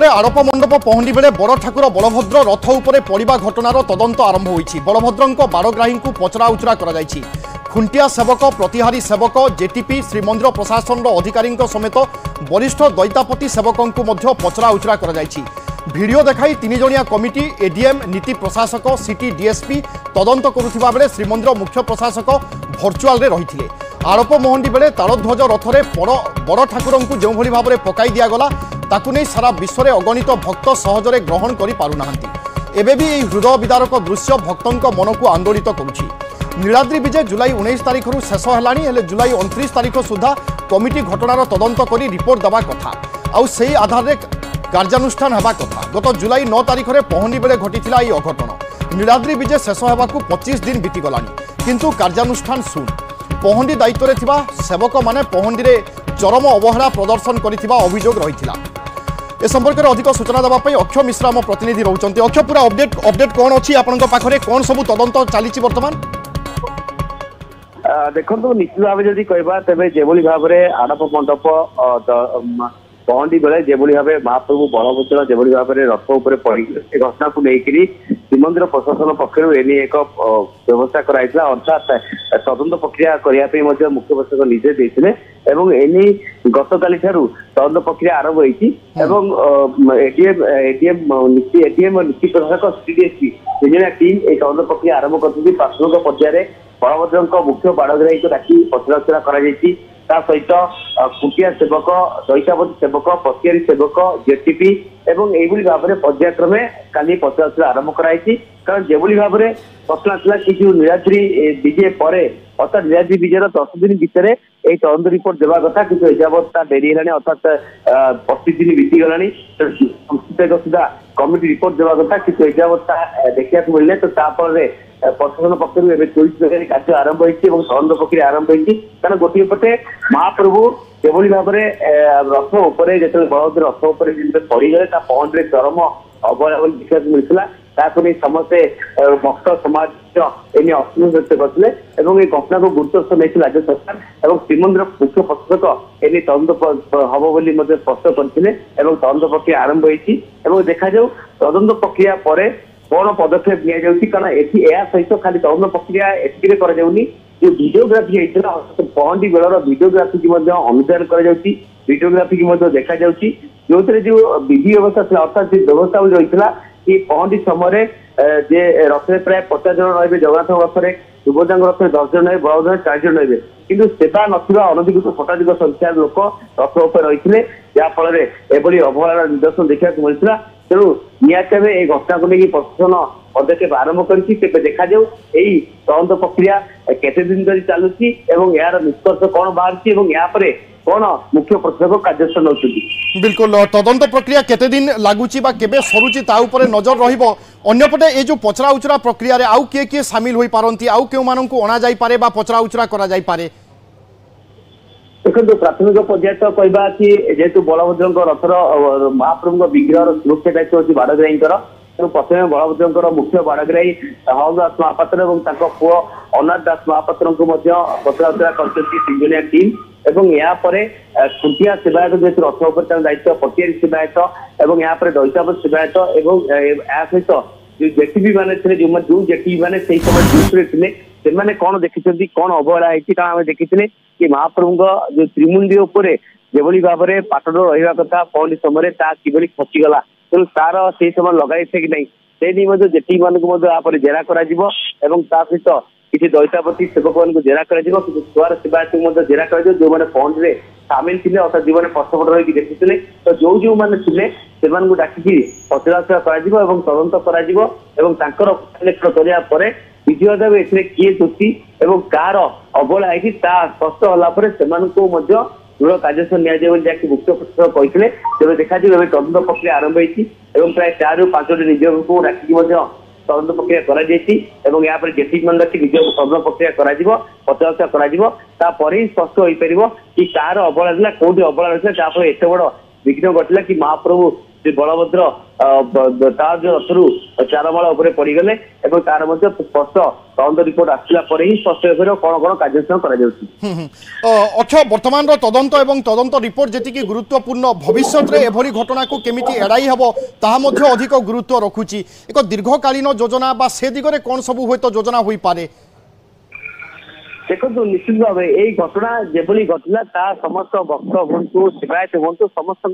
उपरे आरोप मंडप पहुंडी बेले बड़ ठाकुर बलभद्र रथ उपरे पड़ा घटनार तदंत आरंभ होईछि। बलभद्रंक बारग्राही पचरा उचरा करा जायछि। खुंटिया सेवक प्रतिहारी सेवक जेटीपी श्रीमंदिर प्रशासन अधिकारी समेत वरिष्ठ दैतापति सेवकों को पचरा उचरा करा जायछि। भिडियो देखाई 3 जणिया कमिटी एडीएम नीति प्रशासक सिटी डीएसपी तदंत करुथिबा बेले श्रीमंदिर मुख्य प्रशासक भर्चुआल रे रहिथिले। आरोप महंडी बेले तालध्वज रथरे बड़ ठाकुर को जो भाव में पकाई दिगला ताकू नहीं सारा विश्व में अगणित भक्त सहजरे ग्रहण कर पारुनाहांती। एबे भी हृदय विदारक दृश्य भक्तों मन को आंदोलित करुछि। नीलाद्री विजय जुलाई 19 तारिख शेष है। जुलाई 29 तारिख सुधा कमिटी घटनार तदंत कर रिपोर्ट देवा कथा आउ से आधार में कार्यानुष्ठान होगा कथा। गत जुलाई 9 तारिख में पहुंडी बेले घटीला यह अघटन। नीलाद्री विजय शेष होगा 25 दिन बीतीगलानी किंतु कार्यानुष्ठान शून्य। पहुंडी दायित्व में थिबा सेवक माने पहुंडी रे चरम अवहेला प्रदर्शन करिथिबा अभियोग रहिथिला। ए संपर्क में अधिक सूचना देवा अक्षय मिश्रा आम प्रतिनिधि रहउचंती। अक्षय पूरा अपडेट कौन अच्छी आपनका पाखरे कौन सब तदंत चली वर्तमान? देखो निश्चित भाव जदि कहबा तेबे जेभली भाव में आड़प मंडप पहुंडी बेले जेभली भाव महाप्रभु बलभद्र जेभली भाव में रथ उपर पड़ी घटना को लेकर श्रीमंदिर प्रशासन पक्षर एने एक व्यवस्था कराइला। अर्थात तदंत प्रक्रिया करने मुख्य प्रशासक निर्देश देते एने गतकाली तदंत प्रक्रिया आरंभ होती एडीएम नीति प्रशासक सीडीएसपी टीम तदंत प्रक्रिया आरंभ कर प्राथमिक पर्यायर बलभद्र मुख्य बाड़ग्राही को डाकी पचराउचरा कर सहित खुंटिया सेवक दैतापति सेवक प्रतिहारी सेवक जेटीपी एवं यही भाव में पर्यायक्रमे काली पचराउचरा आरंभ कराई। कारण जेभली भाव में प्रश्न आसला कि जो नीलाद्री विजय पर अर्थात नीलाद्री विजयर 10 दिन भितर यही तदंत रिपोर्ट देवा कथा कि एजावत डेरी है अर्थात 25 दिन बीतीगलानी सुधा कमिटी रिपोर्ट देवा कथा कि एजावत देखा मिलने तो प्रशासन पक्ष कार्य आरंभ होती तदंत प्रक्रिया आरंभ होती। कारण गोटे पटे महाप्रभु जेभली भाव में रथ उपर जो बलभद्र रथ उपर पड़गले पहुंचे चरम अवहेला देखा मिलता नहीं समस्ते भक्त समाज एने असंतोष व्यक्त करते घटना को गुरुत्व नहीं राज्य सरकार और श्रीमंदिर मुख्य प्रशासक एने तदंत हम बोली स्पष्ट करते तदंत प्रक्रिया आरंभ होती देखा जाऊ तदंत प्रक्रिया पर कौन पदक्षेप नि कारण या सहित खाली तदंत प्रक्रिया एतिक जो भिडियोग्राफी होता पहंडी बेलर भिडियोग्राफी की अनुधान भिडियोग्राफी की देखा जो जो विधि व्यवस्था था अर्थात व्यवस्था रही कि पहंडी समय जे रथे प्राय 50 जन रही जगन्नाथ रथरे सुभद्रा रथरे 10 जन रहे बलभद्र 4 जन रही किंतु सेवा नथिबा अनधिकृत शताधिक संख्यार लोक रथ उपर रही जहाँफल एभली अवहेलार निदर्शन देखा मिलता। तेणु निहत भाव ये घटना को लेकिन प्रशासन पदक्षेप आरंभ कर देखा जाऊ यही तदंत प्रक्रिया केते दिन धरी चलुची यार निष्कर्ष कौन बाहर यापर कौन मुख्य प्रशासक कार्यानुष्ठान नौछंती। बिल्कुल तदंत प्रक्रिया केते दिन लागुची बा केबे सरुची ता ऊपर नजर रहिबो। अन्यपटे ए जो पचरा उचरा प्रक्रिया रे आउ किए सामिल होई पारंती आउ केउ माननकु अणा जाई पारे बा पचरा उचरा करा जाई पारे? देखो प्राथमिक पर्याय तो कहबा कि जेतु बलभद्र रथर महाप्रभु विग्रह सुरक्षा दायित्व अच्छी बाड़ग्राही तेणु प्रथम बलभद्र मुख्य बाड़ग्राही हल दास महापात्र और पुओ अनाथ दास महापात्र को पचराउचरा कर 3 जणिया टीम यापर खुंटिया सेवायत जेहतु रथ उपर दायित्व प्रतिहारी सेवायत और यहाँ दैतापति सेवायत या सहित जो जेटीपी मैंने जो जेटीपी मैंने समय से कौन देखी कौन अवहेला होती कारण आम देखी कि महाप्रभु जो त्रिमुंडी उपर जेभली भाव में पाटन रहा कथा पहली समय कि खसीगला तेणु तार से समय लगाई कि नहीं से नहीं जेटी मान जेरा कर सहित किसी दैतापति सेवक मान जेरा कर छुआर सेवायत को जेरा कर जो मैंने पहुंचे सामिल थे अर्थात जो मैंने पछपट रही देखुते तो जो जो मैंने थे से डाकिकी पचराउचरा कर तदंत कर विजय देव ए किए दोषी और कार अवहेला है स्पष्ट होला से दृढ़ कार्यानुष्ठान नि मुख्य प्रशासक कहते तेज देखा तदंत प्रक्रिया आरंभ होती प्राय 4 ରୁ 5 निज को डाकिकी तदंत प्रक्रिया कर यहाँ पर जेटी मान रखी निज तदंत प्रक्रिया पचराउचरा कर स्पष्ट हो पार कि कार अवहेला कौटी अवहेला जहाँफल एत बड़ विघ्न घटला कि महाप्रभु श्री बलभद्र तार रथरू चारमाला पड़गले और तार स्पष्ट तदंत रिपोर्ट आसला ही स्पष्ट कौन कौन कार्यानुष्ठान कर अक्षय बर्तमान तदंत एवं तदंत रिपोर्ट जी गुरुत्वपूर्ण भविष्य में एभली घटना को केमिति एड़ाई हेब ताहा अधिक गुरुत्व रखुची एक दीर्घकालीन योजना बा से दिगरे कौन सब हुए तो योजना हो पारे देखो निश्चित भाव यही घटना जेभली घटला ता समस्त भक्त हूँ सेवायत हूँ समस्त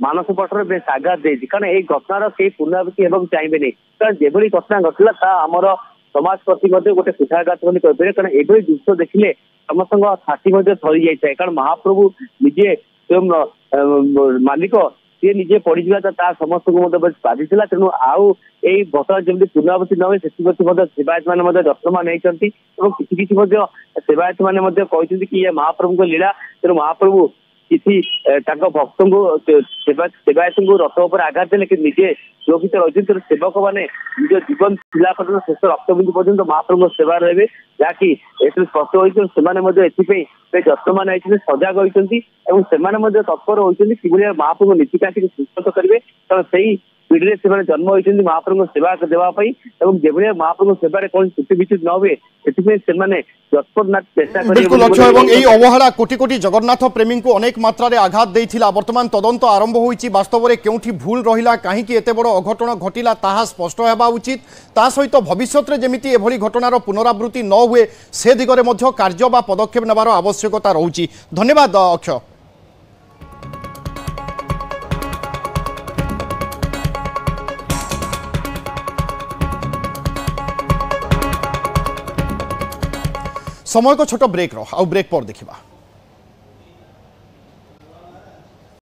मानस पटर बेस आघात दे कारण यही घटनार कई पुनरावृत्ति एवं चाहिए नहीं कारण जेभली घटना घटला ता आमर समाज प्रति गोटे कुठाघात कही कारण एभली दृश्य देखिले समस्त छाती थरी जाए कारण महाप्रभु निजे स्वयं मालिक सी निजे पड़ जाता समस्त को बाधि तेणु आउ यही घटना जमी पुनरावृत्ति न हुए सेवायत मैंने दर्शमान होती किसी सेवायत मैंने कहते कि ये महाप्रभु लीला तेणु महाप्रभु किसी भक्त को सेवायत को रथ उपर आघात देने कि निजे सुरक्षित रही सेवक मैंने निज जीवन पिला शेष रक्तबिंदु पर्यटन महाप्रभु सेवा रहे जहाँकि स्पष्ट होती दर्शमान होती सजग होती तत्पर होती कि महाप्रभु नीतिकांति सुस्पष्ट करेंगे कारण से पीढ़ी से जन्म होती महाप्रभु सेवा देवाई जो महाप्रभु सेवा कौन त्रुटि विच्युत न हुए तत्पर चेष्टा बिल्कुल लक्ष्य एवं यही अवहेला कोटी कोटी जगन्नाथ प्रेमी को अनेक मात्रा आघात देइथिला वर्तमान तदंत आरंभ होईछि वास्तव में केउठी भूल रहिला काहे कि एते बड़ अघटन घटिला ताहा स्पष्ट हेबा उचित ता सहित भविष्य में जेमिति एभली घटनार पुनरावृत्ति न हुए से दिगरे मध्य कार्य बा पदक्षेप नेबार आवश्यकता रहुछि धन्यवाद अक्षय। समय को छोट ब्रेक रो आउ ब्रेक पर देखिबा।